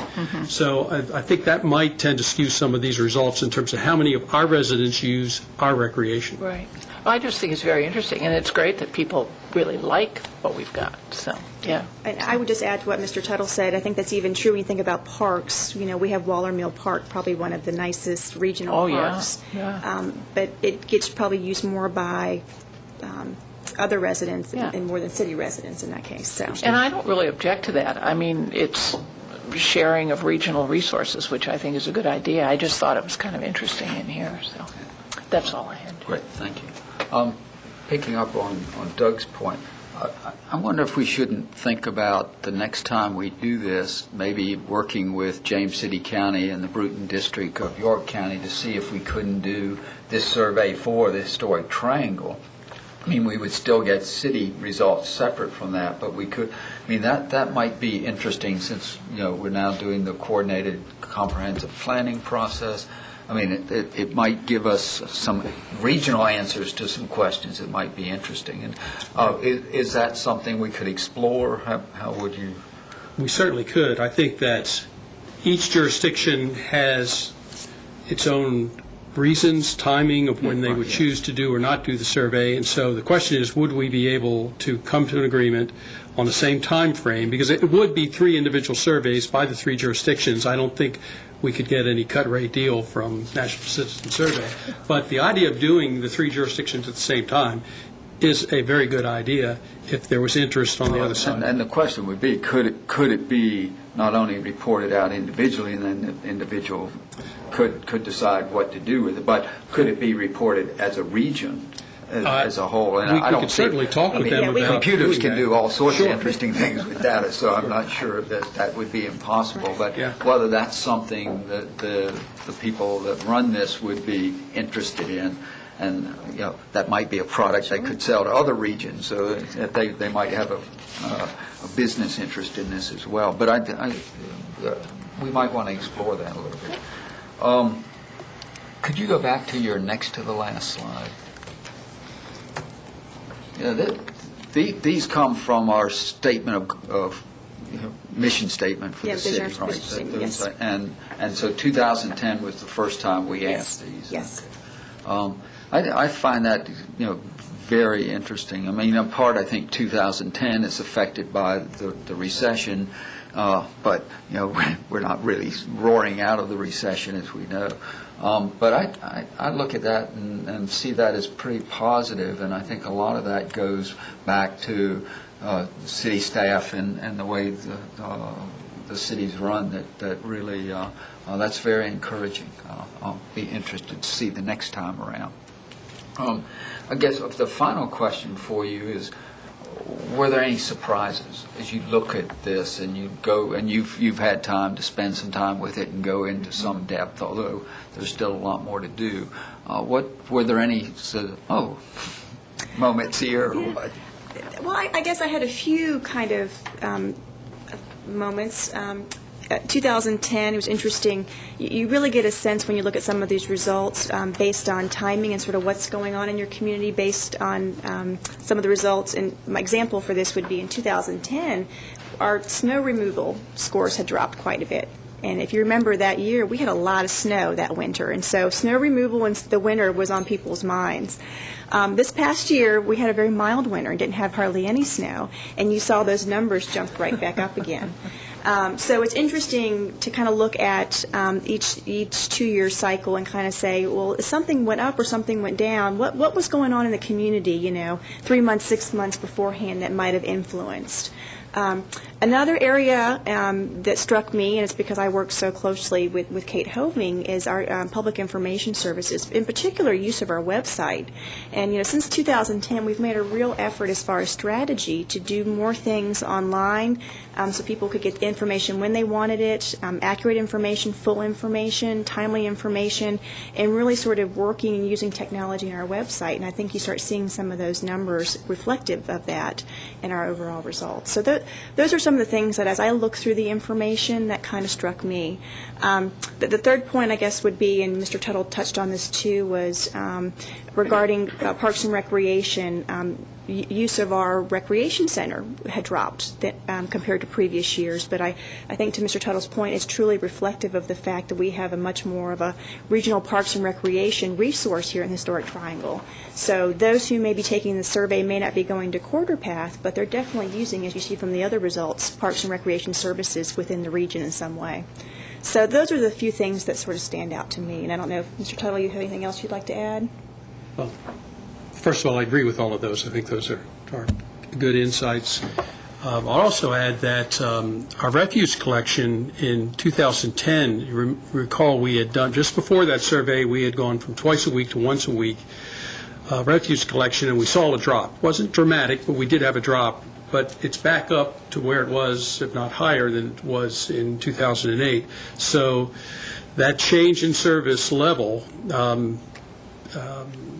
So I think that might tend to skew some of these results in terms of how many of our residents use our recreation. Right. Well, I just think it's very interesting, and it's great that people really like what we've got. So, yeah. And I would just add to what Mr. Tuttle said. I think that's even true when you think about parks. You know, we have Waller Mill Park, probably one of the nicest regional parks. Yeah. But it gets probably used more by other residents Yeah. and more than city residents in that case. So. And I don't really object to that. I mean, it's sharing of regional resources, which I think is a good idea. I just thought it was kind of interesting in here. So that's all I had. Great, thank you. Picking up on Doug's point, I wonder if we shouldn't think about the next time we do this, maybe working with James City County and the Bruton District of York County to see if we couldn't do this survey for the historic triangle. I mean, we would still get city results separate from that, but we could, I mean, that might be interesting, since, you know, we're now doing the coordinated comprehensive planning process. I mean, it might give us some regional answers to some questions that might be interesting. And is that something we could explore? How would you? We certainly could. I think that each jurisdiction has its own reasons, timing of when they would choose to do or not do the survey. And so the question is, would we be able to come to an agreement on the same time frame? Because it would be 3 individual surveys by the 3 jurisdictions. I don't think we could get any cut-rate deal from National Citizen Survey. But the idea of doing the 3 jurisdictions at the same time is a very good idea if there was interest on the other side. And the question would be, could it be not only reported out individually, and then the individual could decide what to do with it, but could it be reported as a region, as a whole? And we could certainly talk with them about computers doing can that. do all sorts Sure. of interesting things with data, so I'm not sure that would be impossible. But Yeah. whether that's something that the people that run this would be interested in, and you know, that might be a product they could sell to other regions, so that they might have a business interest in this as well. But we might want to explore that a little bit. Could you go back to your next to the last slide? Yeah, these come from our statement of mission statement for the vision, city, right? mission statement, yes. And so 2010 was the first time we asked these. Yes. I find that, you know, very interesting. I mean, in part, I think 2010 is affected by the recession, but, you know, we're not really roaring out of the recession, as we know. But I look at that and see that as pretty positive, and I think a lot of that goes back to city staff and the way the city's run, that really, that's very encouraging. I'll be interested to see the next time around. I guess the final question for you is, were there any surprises as you look at this and you go, and you've had time to spend some time with it and go into some depth, although there's still a lot more to do. Were there any moments here? Or what? Well, I guess I had a few kind of moments. 2010, it was interesting. You really get a sense when you look at some of these results based on timing and sort of what's going on in your community based on some of the results. And my example for this would be in 2010, our snow removal scores had dropped quite a bit. And if you remember that year, we had a lot of snow that winter. And so snow removal in the winter was on people's minds. This past year, we had a very mild winter and didn't have hardly any snow. And you saw those numbers jump right back up again. So it's interesting to kind of look at each 2-year cycle and kind of say, well, if something went up or something went down, what was going on in the community, 3 months, 6 months beforehand that might have influenced? Another area that struck me, and it's because I work so closely with Kate Hoving, is our public information services, in particular use of our website. And since 2010, we've made a real effort as far as strategy to do more things online so people could get information when they wanted it, accurate information, full information, timely information, and really sort of working and using technology in our website. And I think you start seeing some of those numbers reflective of that in our overall results. So those are some of the things that, as I look through the information, that kind of struck me. The third point, I guess, would be, and Mr. Tuttle touched on this too, was regarding Parks and Recreation. Use of our recreation center had dropped compared to previous years, but I think to Mr. Tuttle's point, it's truly reflective of the fact that we have a much more of a regional Parks and Recreation resource here in the Historic Triangle. So those who may be taking the survey may not be going to Quarter Path, but they're definitely using, as you see from the other results, Parks and Recreation services within the region in some way. So those are the few things that sort of stand out to me, and I don't know if Mr. Tuttle, you have anything else you'd like to add? Well, first of all, I agree with all of those. I think those are good insights. I'll also add that our refuse collection in 2010, you recall we had done, just before that survey, we had gone from twice a week to once a week refuse collection, and we saw a drop. It wasn't dramatic, but we did have a drop. But it's back up to where it was, if not higher than it was in 2008. So that change in service level,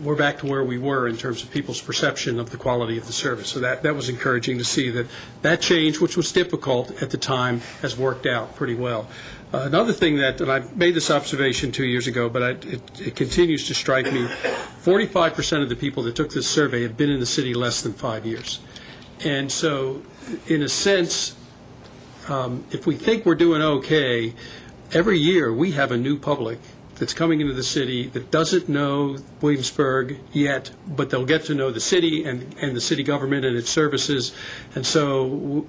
we're back to where we were in terms of people's perception of the quality of the service. So that was encouraging to see that change, which was difficult at the time, has worked out pretty well. Another thing that, and I made this observation 2 years ago, but it continues to strike me, 45% of the people that took this survey have been in the city less than 5 years. And so, in a sense, if we think we're doing okay, every year we have a new public that's coming into the city that doesn't know Williamsburg yet, but they'll get to know the city and the city government and its services. And so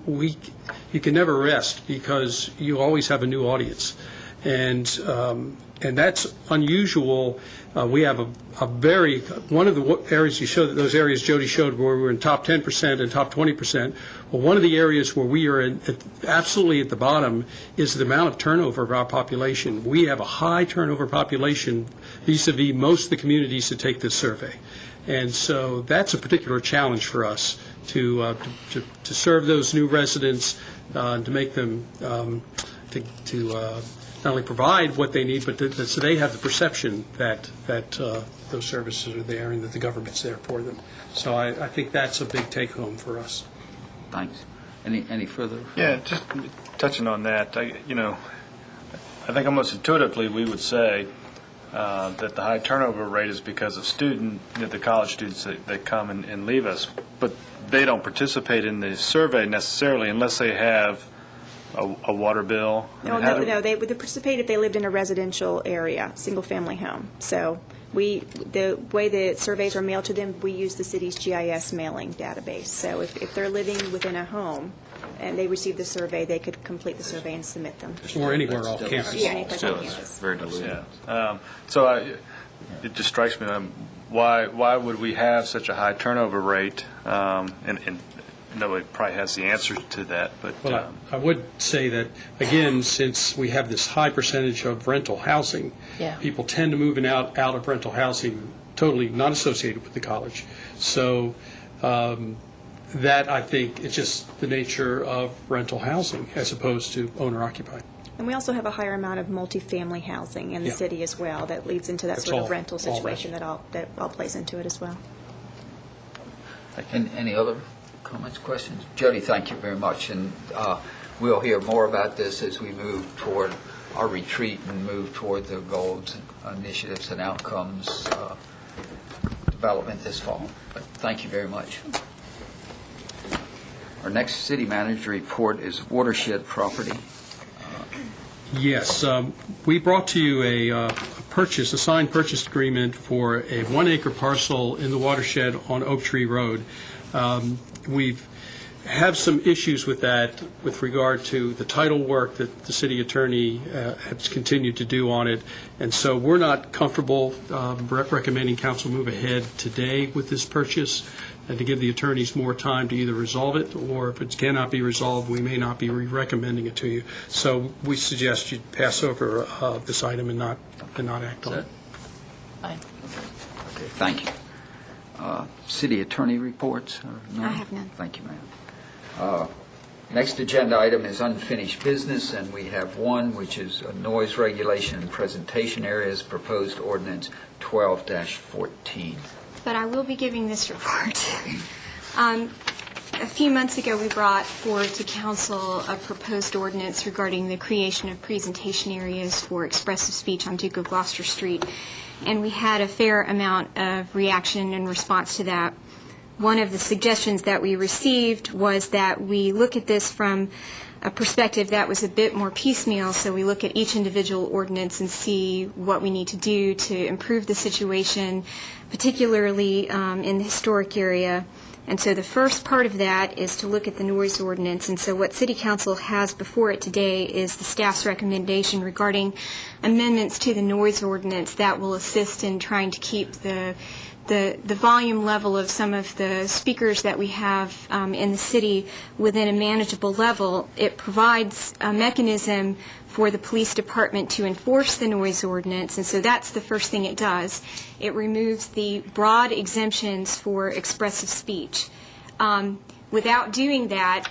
you can never rest because you always have a new audience. And that's unusual. We have one of the areas you showed, those areas Jody showed where we were in top 10% and top 20%. Well, one of the areas where we are absolutely at the bottom is the amount of turnover of our population. We have a high turnover population vis-a-vis most of the communities that take this survey. And so that's a particular challenge for us to serve those new residents, to make them, not only provide what they need, but so they have the perception that those services are there and that the government's there for them. So I think that's a big take-home for us. Thanks. Any further? Yeah, just touching on that, I think almost intuitively we would say that the high turnover rate is because of the college students that come and leave us, but they don't participate in the survey necessarily unless they have a water bill. No, they would participate if they lived in a residential area, single-family home. So the way the surveys are mailed to them, we use the city's GIS mailing database. So if they're living within a home and they receive the survey, they could complete the survey and submit them. Or anywhere off campus. Yeah, anywhere Still, off it's campus. very diluted. Yeah. So it just strikes me, why would we have such a high turnover rate? And nobody probably has the answer to that. But Well, I would say that, again, since we have this high percentage of rental housing, people tend to move out of rental housing totally not associated with the college. So that, I think, is just the nature of rental housing as opposed to owner-occupied. And we also have a higher amount of multifamily housing in the city as well. That leads into that sort of rental situation that all plays into it as well. Any other comments, questions? Jody, thank you very much. And we'll hear more about this as we move toward our retreat and move toward the goals, initiatives, and outcomes development this fall. But thank you very much. Our next city manager report is watershed property. Yes, we brought to you a signed purchase agreement for a 1-acre parcel in the watershed on Oak Tree Road. We've have some issues with that with regard to the title work that the city attorney has continued to do on it, and so we're not comfortable recommending council move ahead today with this purchase, and to give the attorneys more time to either resolve it, or if it cannot be resolved, we may not be recommending it to you. So we suggest you pass over this item and not act on it. Fine. Okay, thank you. City attorney reports? I have none. Thank you, ma'am. Next agenda item is unfinished business, and we have one, which is a noise regulation and presentation areas, proposed ordinance 12-14. But I will be giving this report. A few months ago, we brought forward to council a proposed ordinance regarding the creation of presentation areas for expressive speech on Duke of Gloucester Street, and we had a fair amount of reaction in response to that. One of the suggestions that we received was that we look at this from a perspective that was a bit more piecemeal, so we look at each individual ordinance and see what we need to do to improve the situation, particularly in the historic area. And so the first part of that is to look at the noise ordinance. And so what City Council has before it today is the staff's recommendation regarding amendments to the noise ordinance that will assist in trying to keep the volume level of some of the speakers that we have in the city within a manageable level. It provides a mechanism for the police department to enforce the noise ordinance, and so that's the first thing it does. It removes the broad exemptions for expressive speech. Without doing that,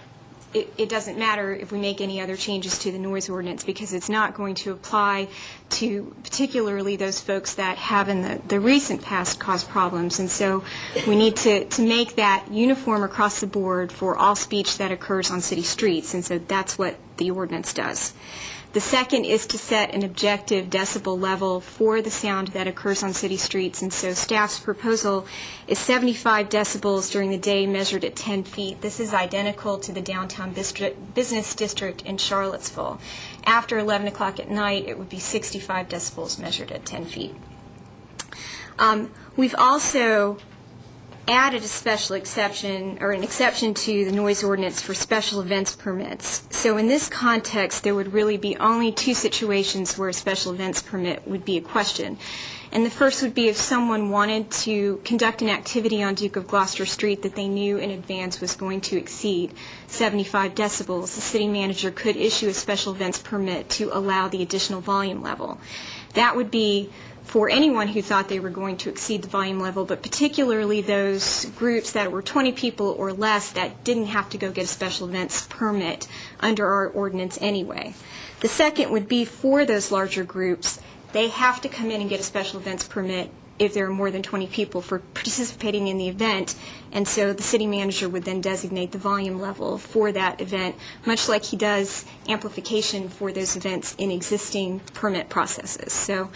it doesn't matter if we make any other changes to the noise ordinance, because it's not going to apply to particularly those folks that have in the recent past caused problems. And so we need to make that uniform across the board for all speech that occurs on city streets, and so that's what the ordinance does. The second is to set an objective decibel level for the sound that occurs on city streets, and so staff's proposal is 75 decibels during the day measured at 10 feet. This is identical to the downtown business district in Charlottesville. After 11 o'clock at night, it would be 65 decibels measured at 10 feet. We've also added a special exception, or an exception to the noise ordinance for special events permits. So in this context, there would really be only two situations where a special events permit would be a question. And the first would be if someone wanted to conduct an activity on Duke of Gloucester Street that they knew in advance was going to exceed 75 decibels, the city manager could issue a special events permit to allow the additional volume level. That would be for anyone who thought they were going to exceed the volume level, but particularly those groups that were 20 people or less that didn't have to go get a special events permit under our ordinance anyway. The second would be for those larger groups, they have to come in and get a special events permit if there are more than 20 people for participating in the event, and so the city manager would then designate the volume level for that event, much like he does amplification for those events in existing permit processes. So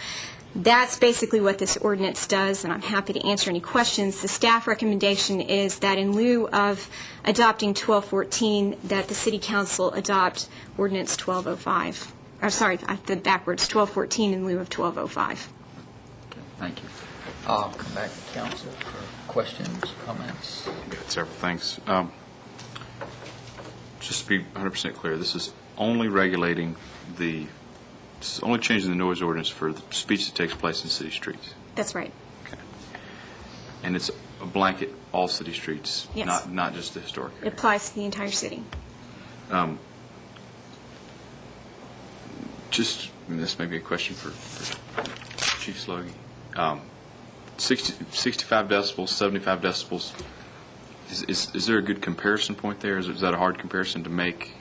that's basically what this ordinance does, and I'm happy to answer any questions. The staff recommendation is that in lieu of adopting 1214, that the City Council adopt Ordinance 1205. Or sorry, I did backwards, 1214 in lieu of 1205. Okay, thank you. I'll come back to council for questions, comments. Got several things. Just to be 100% clear, this is only regulating it's only changing the noise ordinance for the speech that takes place in city streets. That's right. Okay. And it's a blanket all city streets, Yes. not just the historic It area. applies to the entire city. This may be a question for Chief Sloggy. 65 decibels, 75 decibels. Is there a good comparison point there? Is that a hard comparison to make?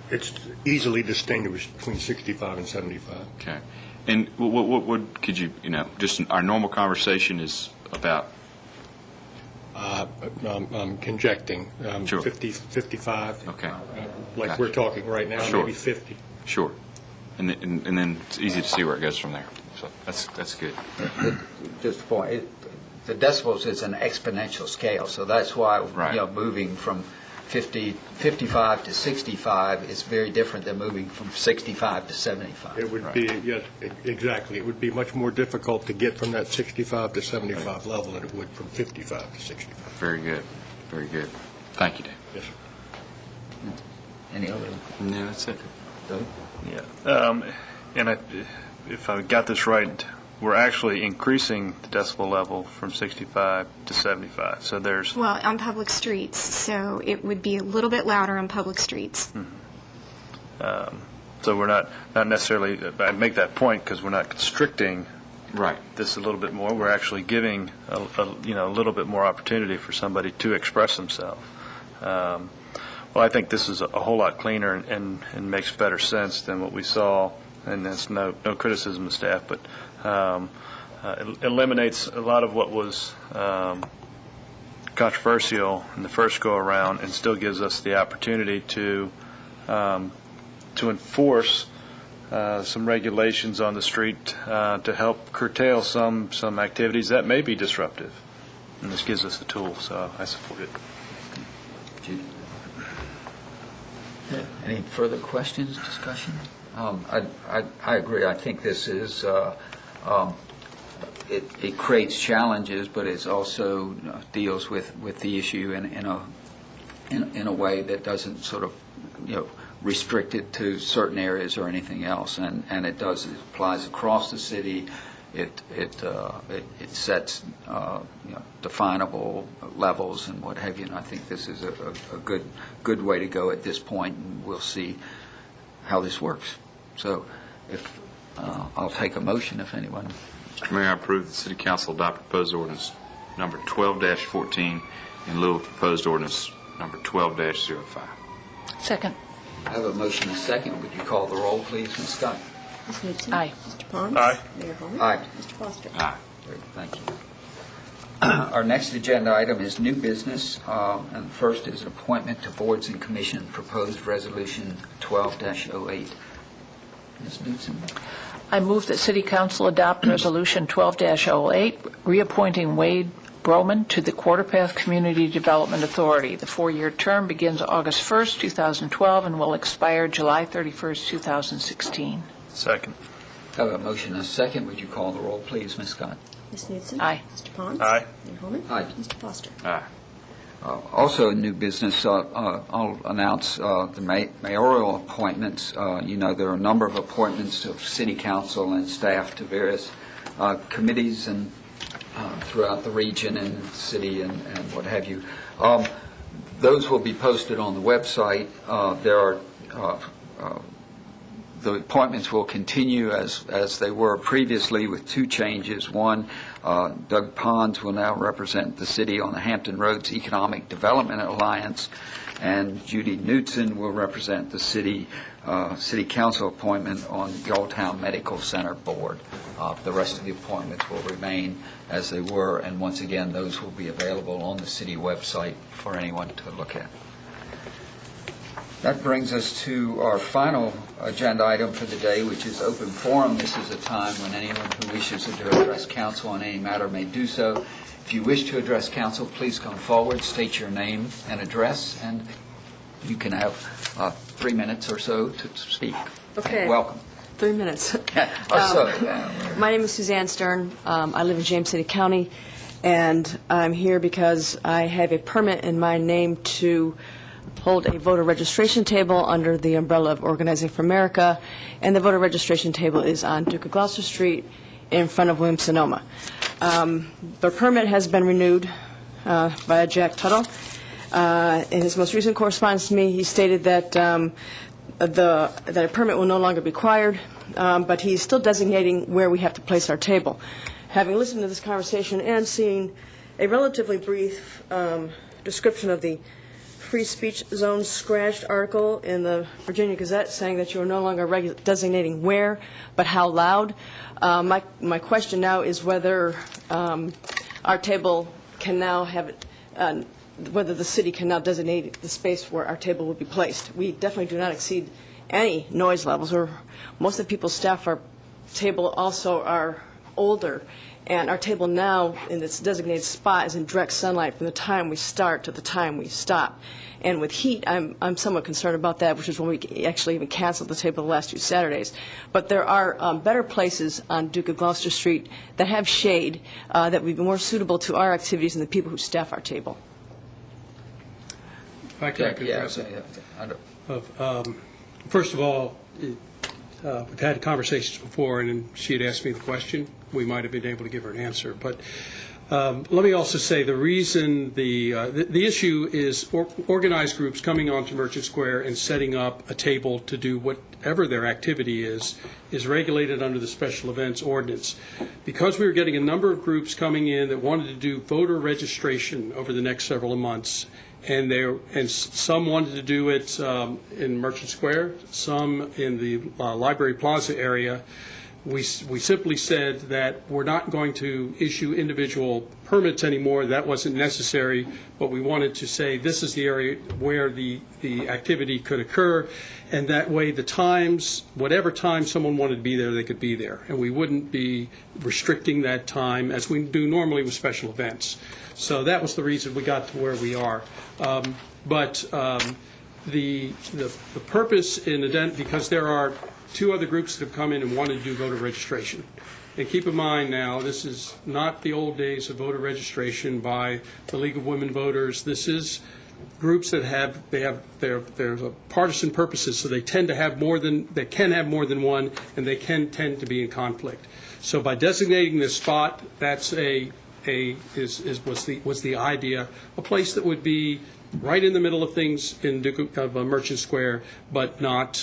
It's easily distinguished between 65 and 75. Okay. And what could you, just our normal conversation is about? I'm conjecting. Sure. 50, 55. Okay. Like Gotcha. we're talking right now, Sure. maybe 50. Sure. And then it's easy to see where it goes from there. So that's good. Just a point, the decibels is an exponential scale, so that's why, Right. moving from 55 to 65 is very different than moving from 65 to 75. It would be, yes, exactly. It would be much more difficult to get from that 65 to 75 level than it would from 55 to 65. Very good. Very good. Thank you, Dave. Yes, sir. Any other? No, that's it. Doug? Yeah. And if I got this right, we're actually increasing the decibel level from 65 to 75. So there's, Well, on public streets, so it would be a little bit louder on public streets. so we're not necessarily, I make that point because we're not constricting Right. this a little bit more. We're actually giving a little bit more opportunity for somebody to express themselves. Well, I think this is a whole lot cleaner and makes better sense than what we saw, and that's no criticism of staff, but it eliminates a lot of what was controversial in the first go-around and still gives us the opportunity to enforce some regulations on the street to help curtail some activities that may be disruptive. And this gives us a tool, so I support it. Judy? Any further questions, discussion? I agree. I think this is, it creates challenges, but it also deals with the issue in a way that doesn't sort of, restrict it to certain areas or anything else. And it applies across the city. It sets definable levels and what have you. And I think this is a good way to go at this point, and we'll see how this works. So, if I'll take a motion if anyone. Mr. Mayor, I approve the City Council adopt proposed ordinance number 12-14 in lieu of proposed ordinance number 12-05. Second. I have a motion and a second. Would you call the roll, please, Ms. Scott? Ms. Knutson? Aye. Mr. Pons? Aye. Mayor Holman? Aye. Mr. Foster? Aye. Great, thank you. Our next agenda item is new business, and the first is appointment to boards and commission, proposed resolution 12-08. Ms. Knutson? I move that City Council adopt Resolution 12-08, reappointing Wade Broman to the Quarter Path Community Development Authority. The 4-year term begins August 1st, 2012, and will expire July 31st, 2016. Second. I have a motion and a second. Would you call the roll, please, Ms. Scott? Ms. Knutson? Aye. Mr. Pons? Aye. Mayor Holman? Aye. Mr. Foster? Aye. Also in new business, I'll announce the mayoral appointments. There are a number of appointments of city council and staff to various committees and throughout the region and city and what have you. Those will be posted on the website. The appointments will continue as they were previously with two changes. One, Doug Pons will now represent the city on the Hampton Roads Economic Development Alliance, and Judy Knutson will represent the city council appointment on the Old Town Medical Center Board. The rest of the appointments will remain as they were, and once again, those will be available on the city website for anyone to look at. That brings us to our final agenda item for the day, which is open forum. This is a time when anyone who wishes to address council on any matter may do so. If you wish to address council, please come forward, state your name and address, and you can have 3 minutes or so to speak. Okay. Welcome. 3 minutes. My name is Suzanne Stern. I live in James City County, and I'm here because I have a permit in my name to hold a voter registration table under the umbrella of Organizing for America, and the voter registration table is on Duke of Gloucester Street in front of Williams-Sonoma. The permit has been renewed by Jack Tuttle. In his most recent correspondence to me, he stated that that a permit will no longer be required, but he's still designating where we have to place our table. Having listened to this conversation and seen a relatively brief description of the free speech zone scratched article in the Virginia Gazette saying that you are no longer designating where, but how loud, my question now is whether our table can now have whether the city can now designate the space where our table would be placed. We definitely do not exceed any noise levels, or most of the people staff our table also are older, and our table now in its designated spot is in direct sunlight from the time we start to the time we stop. And with heat, I'm somewhat concerned about that, which is when we actually even canceled the table the last 2 Saturdays. But there are better places on Duke of Gloucester Street that have shade that would be more suitable to our activities and the people who staff our table. If I could address it. First of all, we've had conversations before, and she had asked me the question. We might have been able to give her an answer. But let me also say the reason the issue is organized groups coming onto Merchant Square and setting up a table to do whatever their activity is regulated under the Special Events Ordinance. Because we were getting a number of groups coming in that wanted to do voter registration over the next several months, and some wanted to do it in Merchant Square, some in the Library Plaza area. We simply said that we're not going to issue individual permits anymore. That wasn't necessary, but we wanted to say this is the area where the activity could occur, and that way the times, whatever time someone wanted to be there, they could be there, and we wouldn't be restricting that time as we do normally with special events. So that was the reason we got to where we are. But the purpose because there are 2 other groups that have come in and wanted to do voter registration. And keep in mind now, this is not the old days of voter registration by the League of Women Voters. This is groups that there's partisan purposes, so they tend to have they can have more than one, and they can tend to be in conflict. So by designating this spot, that's was the idea, a place that would be right in the middle of things in Merchant Square, but not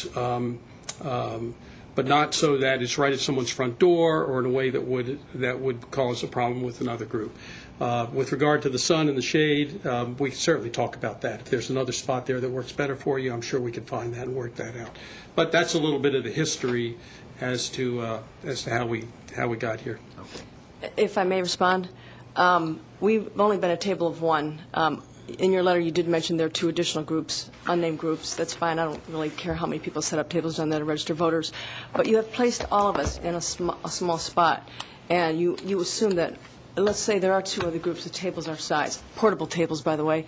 so that it's right at someone's front door or in a way that would cause a problem with another group. With regard to the sun and the shade, we can certainly talk about that. If there's another spot there that works better for you, I'm sure we can find that and work that out. But that's a little bit of the history as to how we got here. If I may respond, we've only been a table of 1. In your letter, you did mention there are 2 additional groups, unnamed groups. That's fine. I don't really care how many people set up tables down there to register voters. But you have placed all of us in a small spot, and you assume that, let's say there are 2 other groups of tables our size, portable tables, by the way.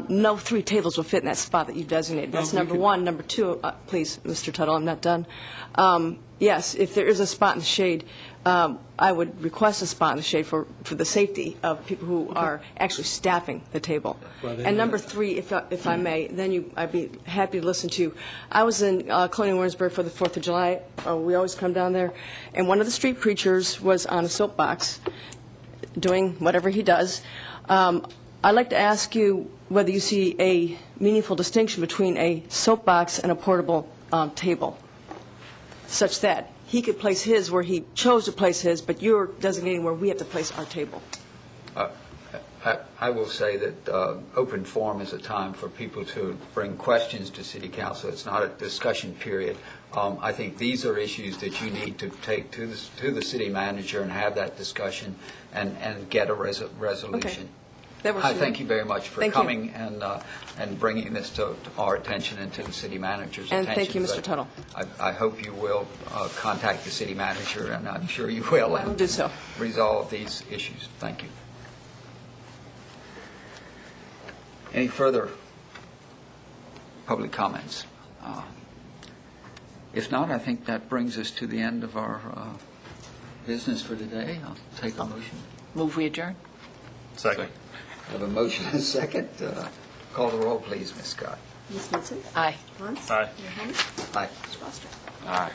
No 3 tables will fit in that spot that you've designated. That's number 1. Number 2, please, Mr. Tuttle, I'm not done. Yes, if there is a spot in the shade, I would request a spot in the shade for the safety of people who are actually staffing the table. And number 3, if I may, then I'd be happy to listen to. I was in Colonial Williamsburg for the 4th of July. We always come down there. And one of the street preachers was on a soapbox doing whatever he does. I'd like to ask you whether you see a meaningful distinction between a soapbox and a portable table, such that he could place his where he chose to place his, but you're designating where we have to place our table. I will say that open forum is a time for people to bring questions to City Council. It's not a discussion period. I think these are issues that you need to take to the city manager and have that discussion and get a resolution. Okay. I thank you very much for coming and bringing this to our attention and to the city manager's attention. And thank you, Mr. Tuttle. I hope you will contact the city manager, and I'm sure you will. I will do so. Resolve these issues. Thank you. Any further public comments? If not, I think that brings us to the end of our business for today. I'll take a motion. Move we adjourn? Second. I have a motion and a second. Call the roll, please, Ms. Scott. Ms. Knudsen? Aye. Hans? Aye. Mayor Holmes? Aye. Mr. Foster? All right.